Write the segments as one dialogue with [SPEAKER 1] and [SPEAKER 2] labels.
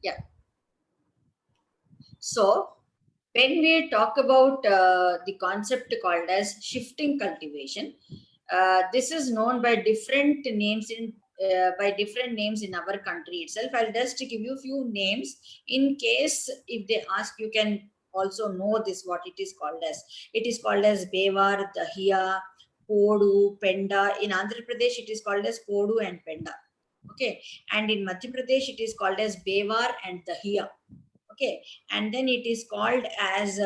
[SPEAKER 1] Yeah. So when we talk about the concept called as shifting cultivation, this is known by different names in our country itself. I'll just give you a few names in case if they ask, you can also know this what it is called as. It is called as Bevar, Dahiya, Podu, Penda. In Andhra Pradesh, it is called as Podu and Penda. Okay, and in Madhya Pradesh, it is called as Bevar and Dahiya. Okay, and then it is called as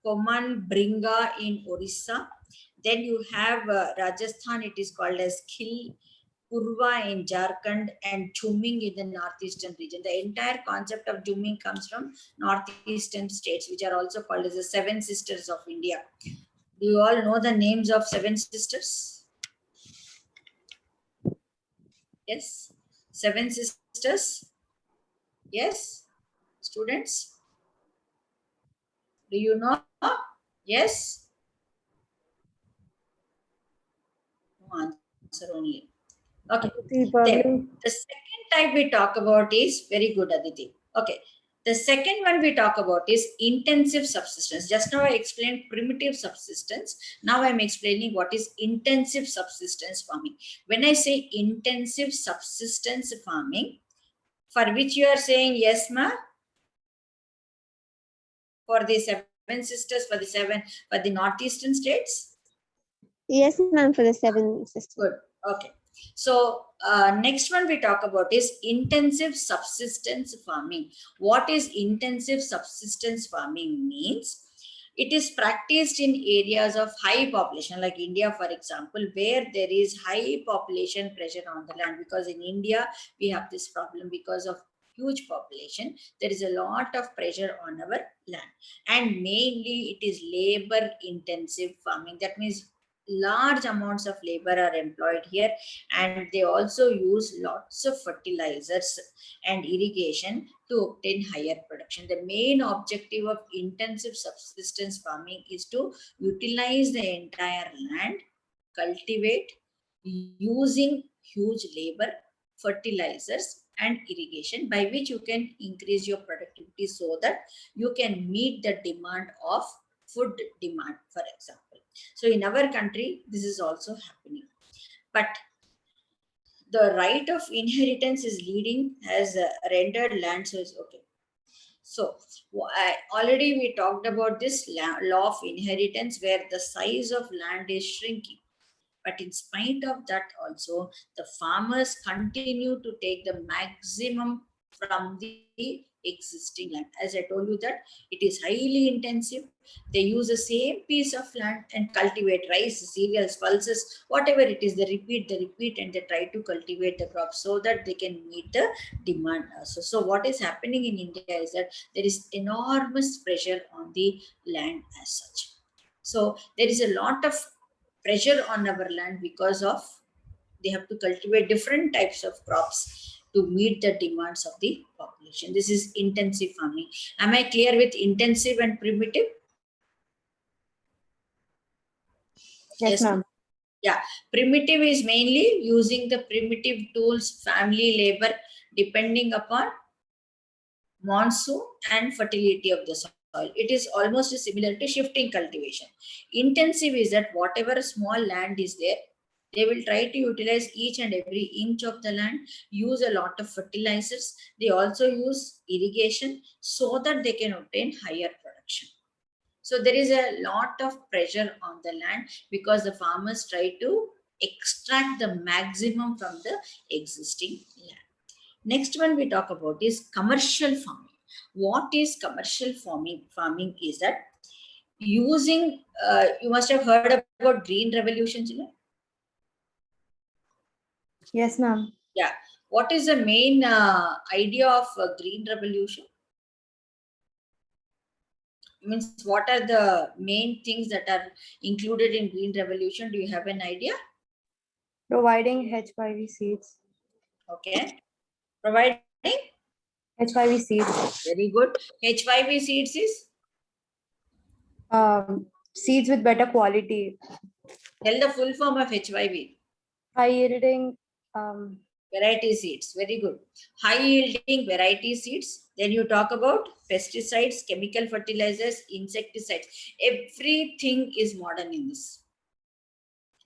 [SPEAKER 1] Koman Bringa in Orissa. Then you have Rajasthan, it is called as Khil, Purva in Jharkhand, and Jhumming in the northeastern region. The entire concept of Jhumming comes from northeastern states, which are also called as the Seven Sisters of India. Do you all know the names of Seven Sisters? Yes? Seven Sisters? Yes? Students? Do you know? Yes? No answer only. Okay. Then the second type we talk about is very good, Aditi. Okay. The second one we talk about is intensive subsistence. Just now I explained primitive subsistence. Now I'm explaining what is intensive subsistence farming. When I say intensive subsistence farming, for which you are saying yes, ma? For the Seven Sisters, for the northeastern states?
[SPEAKER 2] Yes, ma'am, for the Seven Sisters.
[SPEAKER 1] Good. Okay. So next one we talk about is intensive subsistence farming. What is intensive subsistence farming means? It is practiced in areas of high population, like India, for example, where there is high population pressure on the land. Because in India, we have this problem because of huge population. There is a lot of pressure on our land. And mainly it is labor intensive farming. That means large amounts of labor are employed here, and they also use lots of fertilizers and irrigation to obtain higher production. The main objective of intensive subsistence farming is to utilize the entire land, cultivate using huge labor, fertilizers and irrigation, by which you can increase your productivity so that you can meet the demand of food demand, for example. So in our country, this is also happening. But the right of inheritance is leading has rendered land source. Okay. So already we talked about this law of inheritance where the size of land is shrinking. But in spite of that also, the farmers continue to take the maximum from the existing land. As I told you that it is highly intensive. They use the same piece of land and cultivate rice, cereals, pulses, whatever it is. They repeat, and they try to cultivate the crops so that they can meet the demand also. So what is happening in India is that there is enormous pressure on the land as such. So there is a lot of pressure on our land because of they have to cultivate different types of crops to meet the demands of the population. This is intensive farming. Am I clear with intensive and primitive?
[SPEAKER 2] Yes, ma'am.
[SPEAKER 1] Yeah, primitive is mainly using the primitive tools, family labor, depending upon monsoon and fertility of the soil. It is almost similar to shifting cultivation. Intensive is that whatever small land is there, they will try to utilize each and every inch of the land, use a lot of fertilizers. They also use irrigation so that they can obtain higher production. So there is a lot of pressure on the land because the farmers try to extract the maximum from the existing land. Next one we talk about is commercial farming. What is commercial farming? Farming is that using, you must have heard about green revolutions, you know?
[SPEAKER 2] Yes, ma'am.
[SPEAKER 1] Yeah. What is the main idea of green revolution? Means what are the main things that are included in green revolution? Do you have an idea?
[SPEAKER 2] Providing HYV seeds.
[SPEAKER 1] Okay. Providing
[SPEAKER 2] HYV seeds.
[SPEAKER 1] very good. HYV seeds is?
[SPEAKER 2] Seeds with better quality.
[SPEAKER 1] Tell the full form of HYV.
[SPEAKER 2] High yielding
[SPEAKER 1] Variety seeds. Very good. High yielding variety seeds. Then you talk about pesticides, chemical fertilizers, insecticides. Everything is modern in this.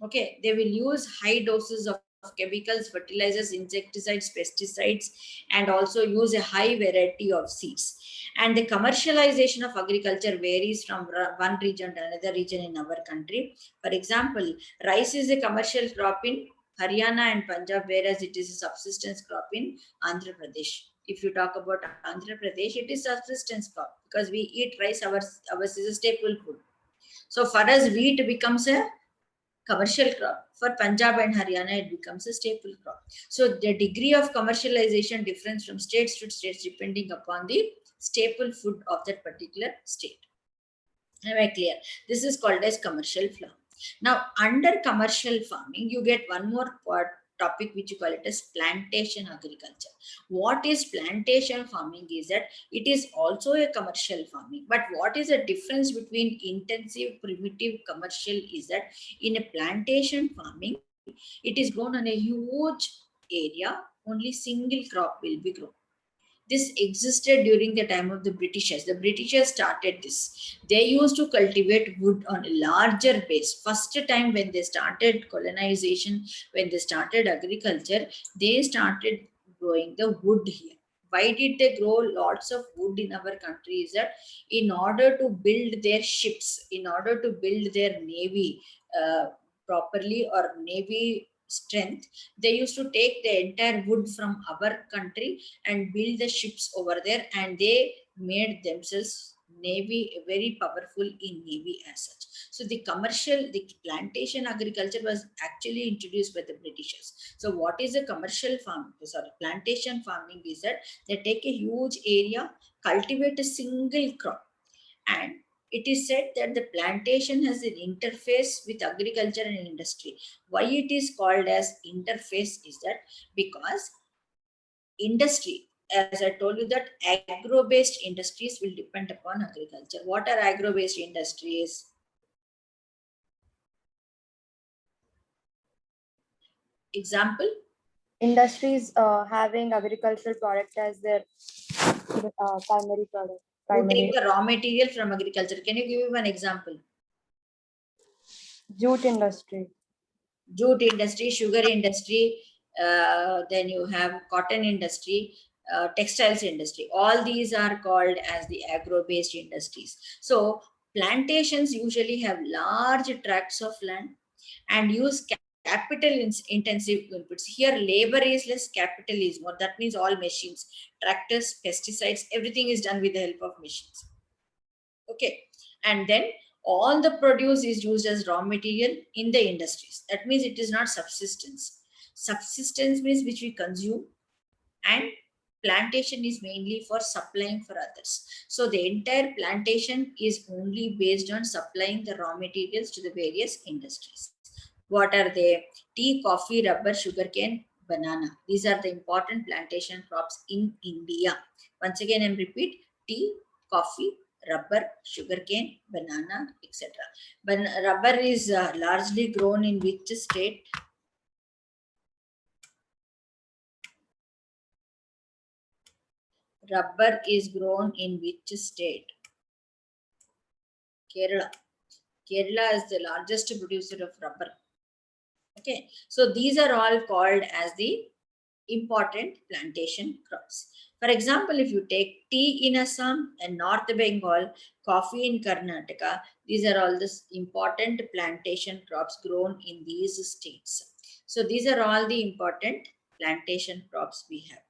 [SPEAKER 1] Okay, they will use high doses of chemicals, fertilizers, insecticides, pesticides, and also use a high variety of seeds. And the commercialization of agriculture varies from one region to another region in our country. For example, rice is a commercial crop in Haryana and Punjab, whereas it is a subsistence crop in Andhra Pradesh. If you talk about Andhra Pradesh, it is subsistence crop because we eat rice, ours is a staple food. So for us, wheat becomes a commercial crop. For Punjab and Haryana, it becomes a staple crop. So the degree of commercialization differs from states to states depending upon the staple food of that particular state. Am I clear? This is called as commercial farming. Now, under commercial farming, you get one more topic which you call it as plantation agriculture. What is plantation farming is that it is also a commercial farming. But what is the difference between intensive, primitive, commercial is that in a plantation farming, it is grown on a huge area, only single crop will be grown. This existed during the time of the Britishers. The Britishers started this. They used to cultivate wood on a larger base. First time when they started colonization, when they started agriculture, they started growing the wood here. Why did they grow lots of wood in our country? Is that in order to build their ships, in order to build their navy properly, or navy strength, they used to take the entire wood from our country and build the ships over there, and they made themselves navy very powerful in navy as such. So the plantation agriculture was actually introduced by the Britishers. So what is a commercial farm, sorry, plantation farming is that they take a huge area, cultivate a single crop, and it is said that the plantation has an interface with agriculture and industry. Why it is called as interface is that because industry, as I told you, that agro-based industries will depend upon agriculture. What are agro-based industries? Example?
[SPEAKER 2] Industries having agricultural product as their primary product.
[SPEAKER 1] Who
[SPEAKER 2] Primary
[SPEAKER 1] take the raw material from agriculture. Can you give me one example?
[SPEAKER 2] jute industry.
[SPEAKER 1] Jute industry, sugar industry, then you have cotton industry, textiles industry. All these are called as the agro-based industries. So plantations usually have large tracts of land and use capital intensive inputs. Here labor is less, capital is more. That means all machines, tractors, pesticides, everything is done with the help of machines. Okay, and then all the produce is used as raw material in the industries. That means it is not subsistence. Subsistence means which we consume, and plantation is mainly for supplying for others. So the entire plantation is only based on supplying the raw materials to the various industries. What are they? Tea, coffee, rubber, sugarcane, banana. These are the important plantation crops in India. Once again, I repeat: tea, coffee, rubber, sugarcane, banana, etc. But rubber is largely grown in which state? Rubber is grown in which state? Kerala. Kerala is the largest producer of rubber. Okay, so these are all called as the important plantation crops. For example, if you take tea in Assam and North Bengal, coffee in Karnataka, these are all the important plantation crops grown in these states. So these are all the important plantation crops we have.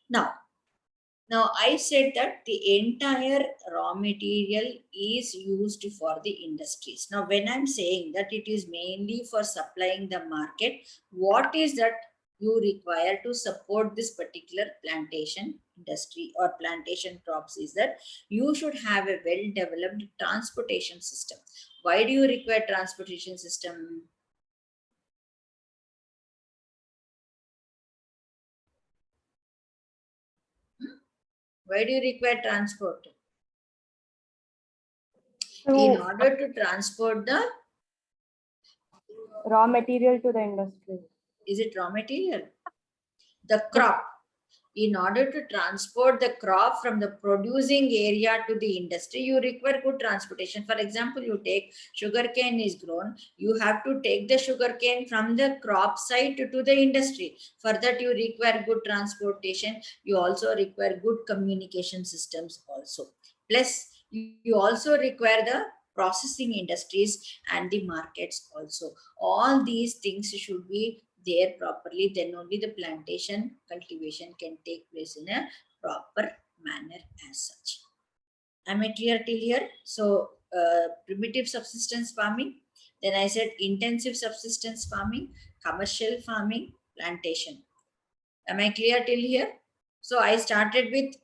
[SPEAKER 1] Now I said that the entire raw material is used for the industries. Now, when I'm saying that it is mainly for supplying the market, what is that you require to support this particular plantation industry or plantation crops is that you should have a well-developed transportation system. Why do you require transportation system? Why do you require transport? In
[SPEAKER 2] So
[SPEAKER 1] order to transport the,
[SPEAKER 2] raw material to the industry.
[SPEAKER 1] is it raw material? The crop. In order to transport the crop from the producing area to the industry, you require good transportation. For example, you take sugarcane is grown, you have to take the sugarcane from the crop site to the industry. For that, you require good transportation. You also require good communication systems also. Plus, you also require the processing industries and the markets also. All these things should be there properly, then only the plantation cultivation can take place in a proper manner as such. Am I clear till here? So primitive subsistence farming, then I said intensive subsistence farming, commercial farming, plantation. Am I clear till here? So I started with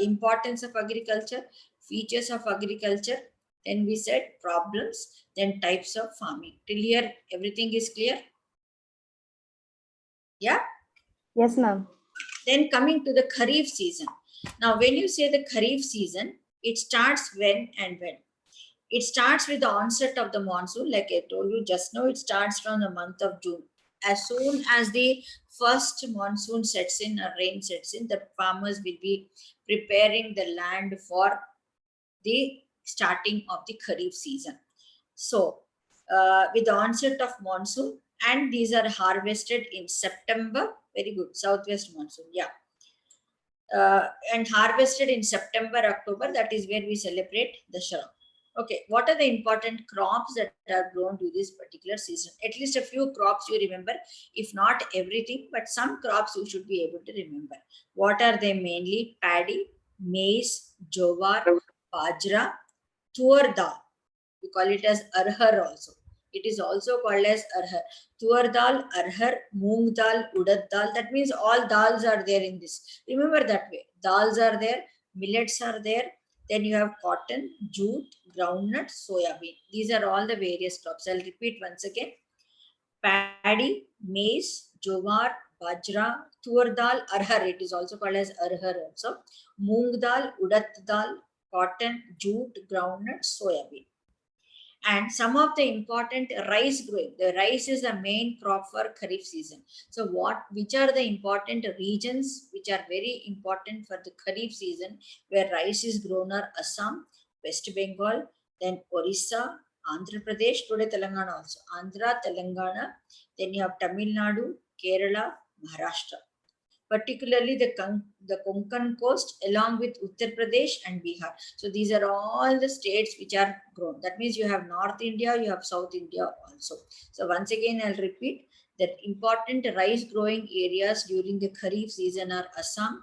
[SPEAKER 1] importance of agriculture, features of agriculture, then we said problems, then types of farming. Till here everything is clear? Yeah.
[SPEAKER 2] Yes, ma'am.
[SPEAKER 1] Then coming to the Kharif season. Now, when you say the Kharif season, it starts when and when? It starts with the onset of the monsoon. Like I told you just now, it starts from the month of June. As soon as the first monsoon sets in or rain sets in, the farmers will be preparing the land for the starting of the Kharif season. So, with the onset of monsoon, and these are harvested in September. Very good, southwest monsoon. Yeah, and harvested in September, October. That is where we celebrate the Shram. Okay, what are the important crops that are grown to this particular season? At least a few crops you remember, if not everything, but some crops you should be able to remember. What are they mainly? Paddy, maize, jowar, bajra, tur dal. We call it as arhar also. It is also called as arhar. Tuar dal, arhar, moong dal, udad dal. That means all dals are there in this. Remember that way. Dals are there, millets are there. Then you have cotton, jute, groundnut, soya bean. These are all the various crops. I'll repeat once again. Paddy, maize, jowar, bajra, tur dal, arhar. It is also called as arhar also. Moong dal, udad dal, cotton, jute, groundnut, soya bean. And some of the important rice growing. The rice is the main crop for Kharif season. So which are the important regions which are very important for the Kharif season where rice is grown are Assam, West Bengal, then Orissa, Andhra Pradesh, today Telangana also. Andhra, Telangana, then you have Tamil Nadu, Kerala, Maharashtra, particularly the Konkan coast along with Uttar Pradesh and Bihar. So these are all the states which are grown. That means you have North India, you have South India also. So once again, I'll repeat that important rice growing areas during the Kharif season are Assam,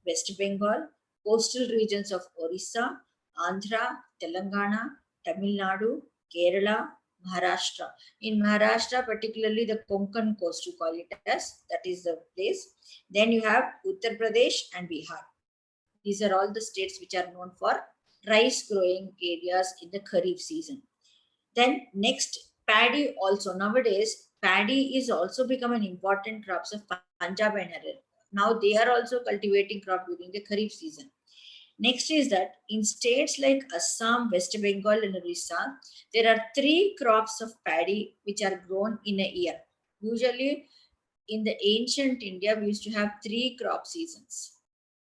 [SPEAKER 1] West Bengal, coastal regions of Orissa, Andhra, Telangana, Tamil Nadu, Kerala, Maharashtra. In Maharashtra, particularly the Konkan coast, you call it as, that is the place. Then you have Uttar Pradesh and Bihar. These are all the states which are known for rice growing areas in the Kharif season. Then next, paddy also. Nowadays, paddy is also become an important crops of Punjab and Haryana. Now they are also cultivating crop during the Kharif season. Next is that in states like Assam, West Bengal, and Orissa, there are 3 crops of paddy which are grown in a year. Usually, in the ancient India, we used to have 3 crop seasons.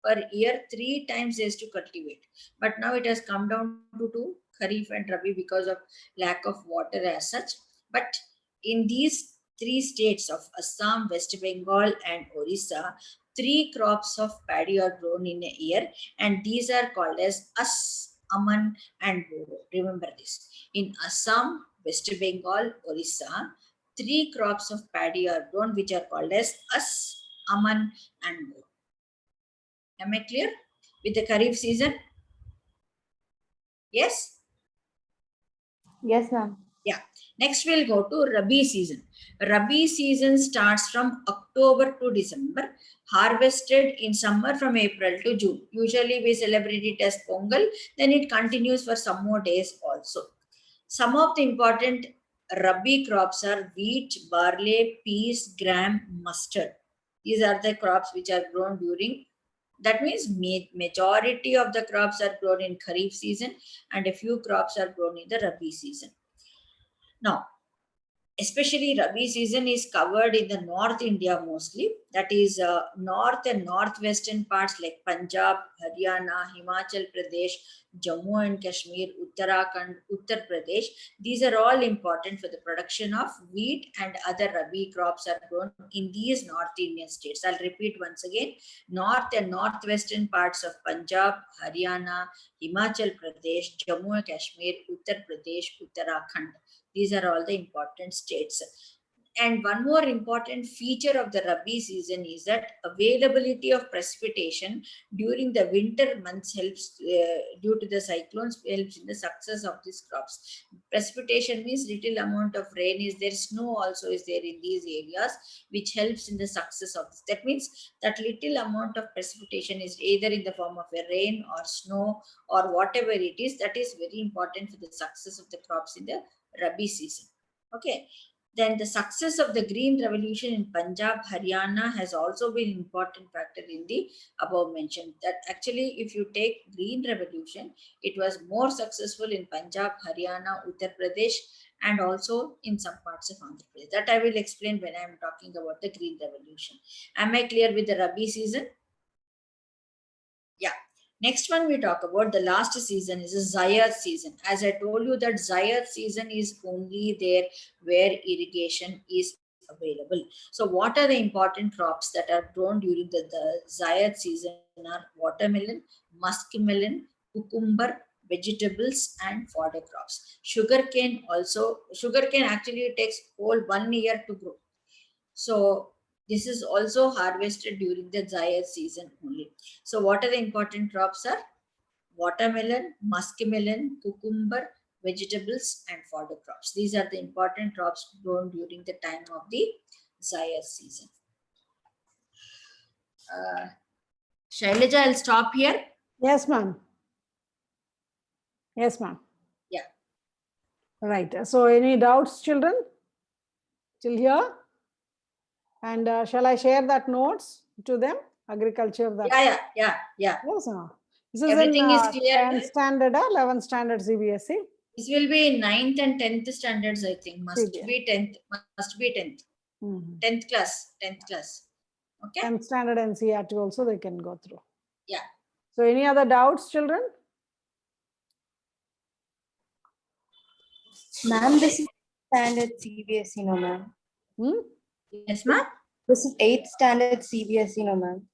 [SPEAKER 1] Per year, 3 times they used to cultivate. But now it has come down to 2, Kharif and Rabi, because of lack of water as such. But in these 3 states of Assam, West Bengal, and Orissa, 3 crops of paddy are grown in a year, and these are called as As, Aman, and Boro. Remember this. In Assam, West Bengal, Orissa, 3 crops of paddy are grown, which are called as As, Aman, and Boro. Am I clear with the Kharif season? Yes?
[SPEAKER 2] Yes, ma'am.
[SPEAKER 1] Yeah. Next, we'll go to Rabi season. Rabi season starts from October to December, harvested in summer from April to June. Usually, we celebrate it as Pongal, then it continues for some more days also. Some of the important Rabi crops are wheat, barley, peas, gram, mustard. These are the crops which are grown during. That means majority of the crops are grown in Kharif season and a few crops are grown in the Rabi season. Now, especially Rabi season is covered in the North India mostly. That is north and northwestern parts like Punjab, Haryana, Himachal Pradesh, Jammu and Kashmir, Uttarakhand, Uttar Pradesh. These are all important for the production of wheat, and other Rabi crops are grown in these North Indian states. I'll repeat once again: north and northwestern parts of Punjab, Haryana, Himachal Pradesh, Jammu and Kashmir, Uttar Pradesh, Uttarakhand. These are all the important states. And one more important feature of the Rabi season is that availability of precipitation during the winter months helps, due to the cyclones, helps in the success of these crops. Precipitation means little amount of rain is there, snow also is there in these areas, which helps in the success of this. That means that little amount of precipitation is either in the form of a rain or snow or whatever it is, that is very important for the success of the crops in the Rabi season. Okay. Then the success of the Green Revolution in Punjab, Haryana has also been an important factor in the above mentioned. That actually, if you take Green Revolution, it was more successful in Punjab, Haryana, Uttar Pradesh, and also in some parts of Andhra Pradesh. That I will explain when I am talking about the Green Revolution. Am I clear with the Rabi season? Yeah. Next one we talk about, the last season is a Zayat season. As I told you that Zayat season is only there where irrigation is available. So what are the important crops that are grown during the Zayat season are watermelon, muskmelon, cucumber, vegetables and fodder crops. Sugarcane also, sugarcane actually takes whole 1 year to grow. So this is also harvested during the Zayat season only. So what are the important crops are? Watermelon, muskmelon, cucumber, vegetables and fodder crops. These are the important crops grown during the time of the Zayat season. Shailaja, I'll stop here.
[SPEAKER 3] Yes, ma'am. Yes, ma'am.
[SPEAKER 1] Yeah.
[SPEAKER 3] Right. So any doubts, children? Till here? And shall I share that notes to them? Agriculture. That.
[SPEAKER 1] Yeah.
[SPEAKER 3] Yes, ma'am. This is
[SPEAKER 1] Everything
[SPEAKER 3] in
[SPEAKER 1] is clear.
[SPEAKER 3] 10th standard, 11th standard CBSE.
[SPEAKER 1] This will be in 9th and 10th standards, I think. Must
[SPEAKER 3] CBSE.
[SPEAKER 1] be 10th. Must be 10th. 10th class. 10th class. Okay.
[SPEAKER 3] 10th standard NCERT also they can go through.
[SPEAKER 1] Yeah.
[SPEAKER 3] So any other doubts, children?
[SPEAKER 2] Ma'am, this is standard CBSE, no, ma'am.
[SPEAKER 1] Yes, ma'am.
[SPEAKER 2] This is 8th standard CBSE, no, ma'am.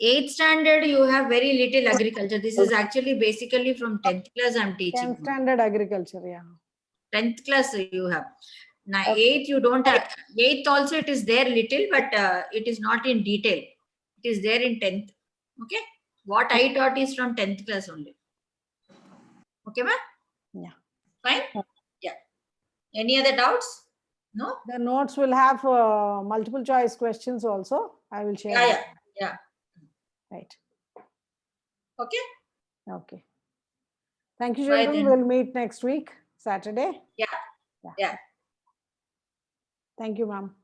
[SPEAKER 1] 8th standard, you have very little agriculture. This is actually basically from 10th class I'm teaching.
[SPEAKER 3] 10th standard agriculture, yeah.
[SPEAKER 1] 10th class you have. Now, 8th you don't have. 8th also it is there little, but it is not in detail. It is there in 10th. Okay. What I taught is from 10th class only. Okay, ma'am?
[SPEAKER 3] Yeah.
[SPEAKER 1] Fine? Yeah. Any other doubts? No?
[SPEAKER 3] The notes will have multiple choice questions also. I will share.
[SPEAKER 1] Yeah.
[SPEAKER 3] Right.
[SPEAKER 1] Okay.
[SPEAKER 3] Okay. Thank you,
[SPEAKER 1] Bye
[SPEAKER 3] children.
[SPEAKER 1] then.
[SPEAKER 3] We'll meet next week, Saturday.
[SPEAKER 1] Yeah.
[SPEAKER 3] Thank you, ma'am.